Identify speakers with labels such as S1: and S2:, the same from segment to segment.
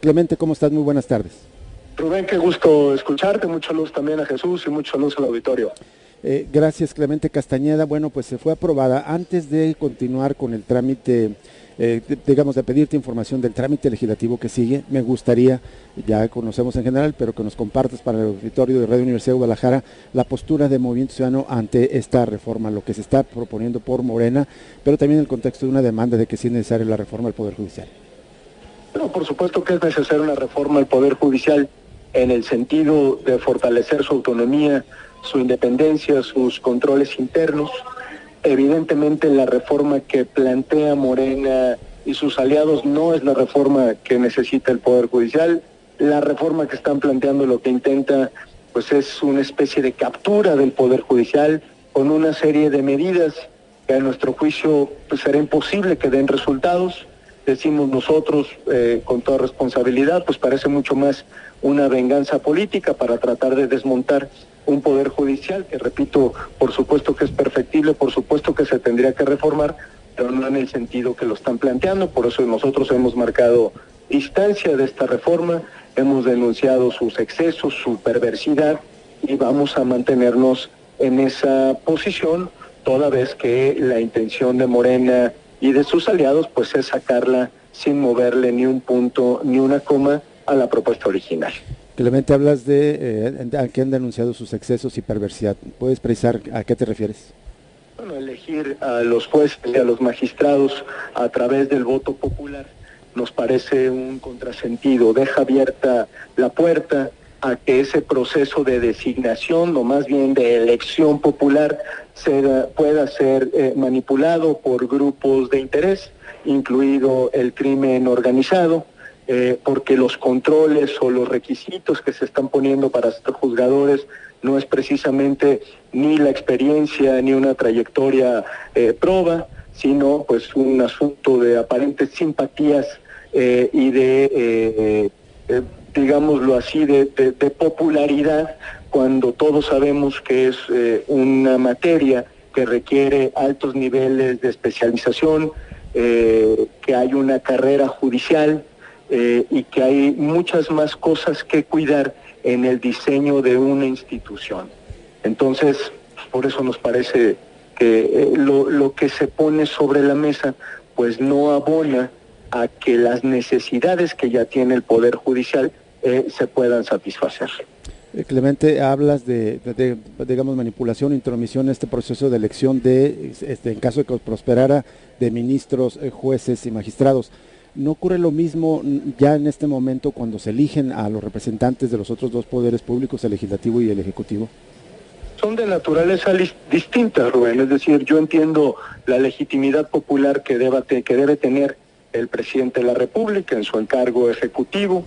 S1: Clemente, ¿cómo estás? Muy buenas tardes.
S2: Rubén, qué gusto escucharte, mucha luz también a Jesús y mucha luz al auditorio.
S1: Gracias, Clemente Castañeda. Bueno, pues se fue aprobada. Antes de continuar con el trámite, digamos, de pedirte información del trámite legislativo que sigue, me gustaría, ya conocemos en general, pero que nos compartas para el auditorio de Radio Universidad de Guadalajara la postura de Movimiento Ciudadano ante esta reforma, lo que se está proponiendo por Morena, pero también en el contexto de una demanda de que sí es necesaria la reforma del Poder Judicial.
S2: Bueno, por supuesto que es necesaria una reforma al Poder Judicial en el sentido de fortalecer su autonomía, su independencia, sus controles internos. Evidentemente la reforma que plantea Morena y sus aliados no es la reforma que necesita el Poder Judicial. La reforma que están planteando lo que intenta pues es una especie de captura del Poder Judicial con una serie de medidas que a nuestro juicio pues será imposible que den resultados. Decimos nosotros con toda responsabilidad, pues parece mucho más una venganza política para tratar de desmontar un poder judicial que, repito, por supuesto que es perfectible, por supuesto que se tendría que reformar, pero no en el sentido que lo están planteando. Por eso nosotros hemos marcado distancia de esta reforma, hemos denunciado sus excesos, su perversidad, y vamos a mantenernos en esa posición, toda vez que la intención de Morena y de sus aliados pues es sacarla sin moverle ni un punto ni una coma a la propuesta original.
S1: Clemente, hablas de que han denunciado sus excesos y perversidad. ¿Puedes precisar a qué te refieres?
S2: Bueno, elegir a los jueces y a los magistrados a través del voto popular nos parece un contrasentido, deja abierta la puerta a que ese proceso de designación, o más bien de elección popular, pueda ser manipulado por grupos de interés, incluido el crimen organizado, porque los controles o los requisitos que se están poniendo para ser juzgadores no es precisamente ni la experiencia ni una trayectoria proba, sino pues un asunto de aparentes simpatías y de digámoslo así, de popularidad, cuando todos sabemos que es una materia que requiere altos niveles de especialización, que hay una carrera judicial y que hay muchas más cosas que cuidar en el diseño de una institución. Entonces, por eso nos parece que lo que se pone sobre la mesa pues no abona a que las necesidades que ya tiene el Poder Judicial se puedan satisfacer.
S1: Clemente, hablas de, digamos, manipulación, intromisión en este proceso de elección de, en caso de que prosperara, de ministros, jueces y magistrados. ¿No ocurre lo mismo ya en este momento cuando se eligen a los representantes de los otros dos poderes públicos, el legislativo y el ejecutivo?
S2: Son de naturaleza distinta, Rubén. Es decir, yo entiendo la legitimidad popular que debe tener el presidente de la República en su encargo ejecutivo.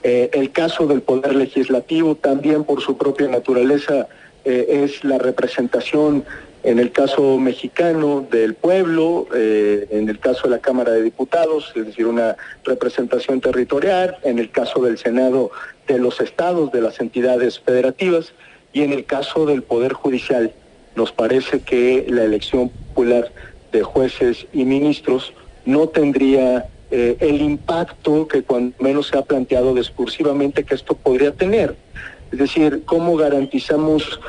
S2: El caso del Poder Legislativo también por su propia naturaleza es la representación, en el caso mexicano, del pueblo, en el caso de la Cámara de Diputados, es decir, una representación territorial, en el caso del Senado de los estados, de las entidades federativas, y en el caso del Poder Judicial, nos parece que la elección popular de jueces y ministros no tendría el impacto que cuando menos se ha planteado discursivamente que esto podría tener. Es decir, cómo garantizamos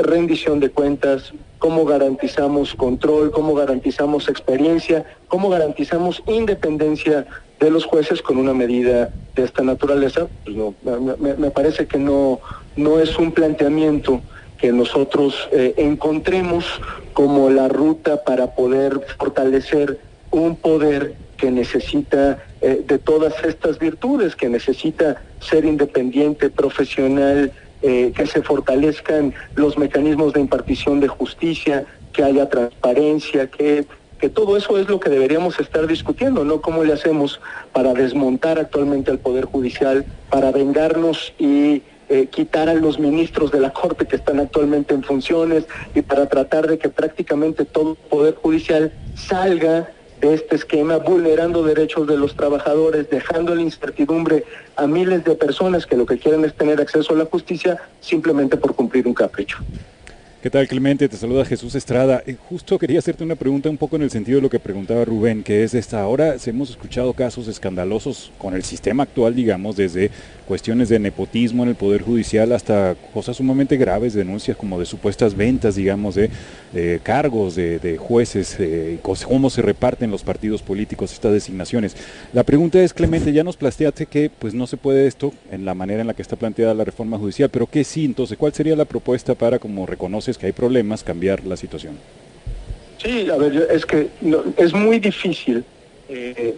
S2: rendición de cuentas, cómo garantizamos control, cómo garantizamos experiencia, cómo garantizamos independencia de los jueces con una medida de esta naturaleza. Pues no, me parece que no es un planteamiento que nosotros encontremos como la ruta para poder fortalecer un poder que necesita de todas estas virtudes, que necesita ser independiente, profesional, que se fortalezcan los mecanismos de impartición de justicia, que haya transparencia, que todo eso es lo que deberíamos estar discutiendo, no cómo le hacemos para desmontar actualmente al Poder Judicial, para vengarnos y quitar a los ministros de la Corte que están actualmente en funciones y para tratar de que prácticamente todo el Poder Judicial salga de este esquema, vulnerando derechos de los trabajadores, dejando la incertidumbre a miles de personas que lo que quieren es tener acceso a la justicia simplemente por cumplir un capricho.
S3: ¿Qué tal, Clemente? Te saluda Jesús Estrada. Justo quería hacerte una pregunta un poco en el sentido de lo que preguntaba Rubén, que es esta. Ahora hemos escuchado casos escandalosos con el sistema actual, digamos, desde cuestiones de nepotismo en el Poder Judicial hasta cosas sumamente graves, denuncias como de supuestas ventas, digamos, de cargos de jueces, cómo se reparten los partidos políticos estas designaciones. La pregunta es, Clemente, ya nos planteaste que pues no se puede esto en la manera en la que está planteada la reforma judicial, pero ¿qué sí? Entonces, ¿cuál sería la propuesta para, como reconoces que hay problemas, cambiar la situación?
S2: Sí, a ver, es que es muy difícil,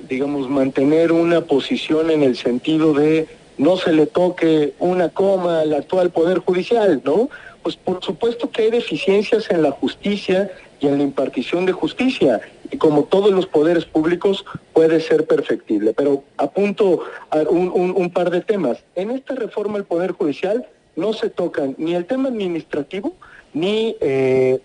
S2: digamos, mantener una posición en el sentido de no se le toque una coma al actual Poder Judicial, ¿no? Pues por supuesto que hay deficiencias en la justicia y en la impartición de justicia, y como todos los poderes públicos puede ser perfectible, pero apunto a un par de temas. En esta reforma al Poder Judicial no se tocan ni el tema administrativo, ni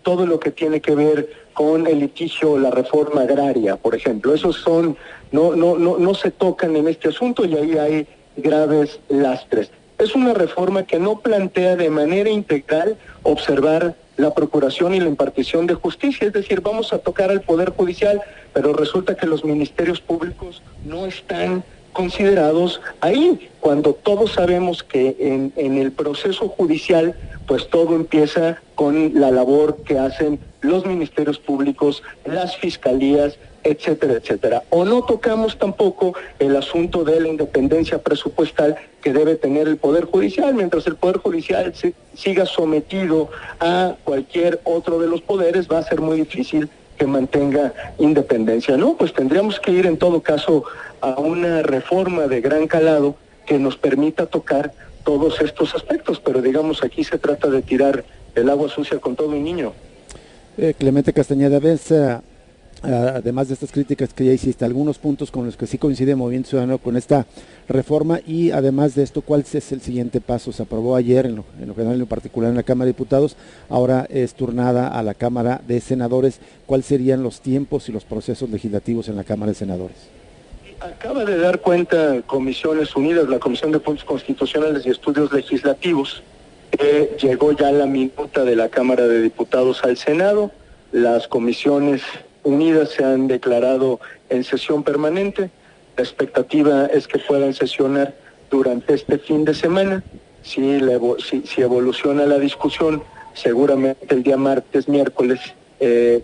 S2: todo lo que tiene que ver con el litigio, la reforma agraria, por ejemplo. Esos son, no se tocan en este asunto y ahí hay graves lastres. Es una reforma que no plantea de manera integral observar la procuración y la impartición de justicia, es decir, vamos a tocar al Poder Judicial, pero resulta que los ministerios públicos no están considerados ahí, cuando todos sabemos que en el proceso judicial, pues todo empieza con la labor que hacen los ministerios públicos, las fiscalías, etcétera, etcétera. O no tocamos tampoco el asunto de la independencia presupuestal que debe tener el Poder Judicial. Mientras el Poder Judicial siga sometido a cualquier otro de los poderes, va a ser muy difícil que mantenga independencia, ¿no? Pues tendríamos que ir en todo caso a una reforma de gran calado que nos permita tocar todos estos aspectos, pero digamos aquí se trata de tirar el agua sucia con todo un niño.
S1: Clemente Castañeda, ves, además de estas críticas que ya hiciste, algunos puntos con los que sí coincide Movimiento Ciudadano con esta reforma, y además de esto, ¿cuál es el siguiente paso? Se aprobó ayer en lo general y en lo particular en la Cámara de Diputados, ahora es turnada a la Cámara de Senadores. ¿Cuáles serían los tiempos y los procesos legislativos en la Cámara de Senadores?
S2: Acaba de dar cuenta Comisiones Unidas, la Comisión de Puntos Constitucionales y Estudios Legislativos, llegó ya la minuta de la Cámara de Diputados al Senado. Las Comisiones Unidas se han declarado en sesión permanente. La expectativa es que puedan sesionar durante este fin de semana. Si evoluciona la discusión, seguramente el día martes, miércoles,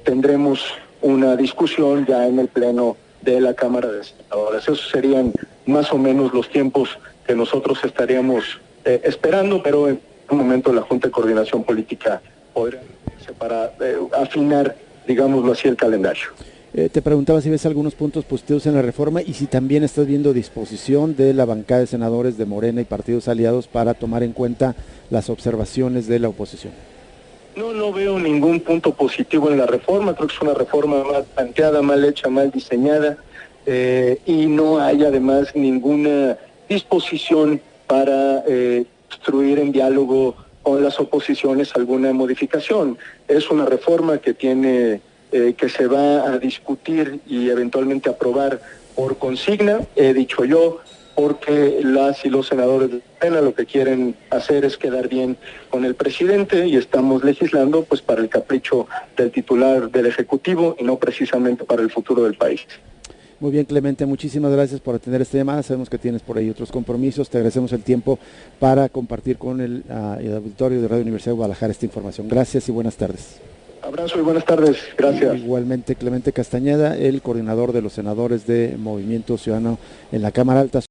S2: tendremos una discusión ya en el Pleno de la Cámara de Senadores. Esos serían más o menos los tiempos que nosotros estaríamos esperando, pero en un momento la Junta de Coordinación Política podrá para afinar, digámoslo así, el calendario.
S1: Te preguntaba si ves algunos puntos positivos en la reforma y si también estás viendo disposición de la bancada de senadores de Morena y partidos aliados para tomar en cuenta las observaciones de la oposición.
S2: No veo ningún punto positivo en la reforma. Creo que es una reforma mal planteada, mal hecha, mal diseñada, y no hay además ninguna disposición para construir en diálogo con las oposiciones alguna modificación. Es una reforma que tiene que se va a discutir y eventualmente aprobar por consigna, he dicho yo, porque las y los senadores de Morena lo que quieren hacer es quedar bien con el presidente, y estamos legislando pues para el capricho del titular del Ejecutivo y no precisamente para el futuro del país.
S1: Muy bien, Clemente, muchísimas gracias por atender esta llamada. Sabemos que tienes por ahí otros compromisos. Te agradecemos el tiempo para compartir con el auditorio de Radio Universidad de Guadalajara esta información. Gracias y buenas tardes.
S2: Abrazo y buenas tardes. Gracias.
S1: Igualmente, Clemente Castañeda, el coordinador de los senadores de Movimiento Ciudadano en la Cámara Alta.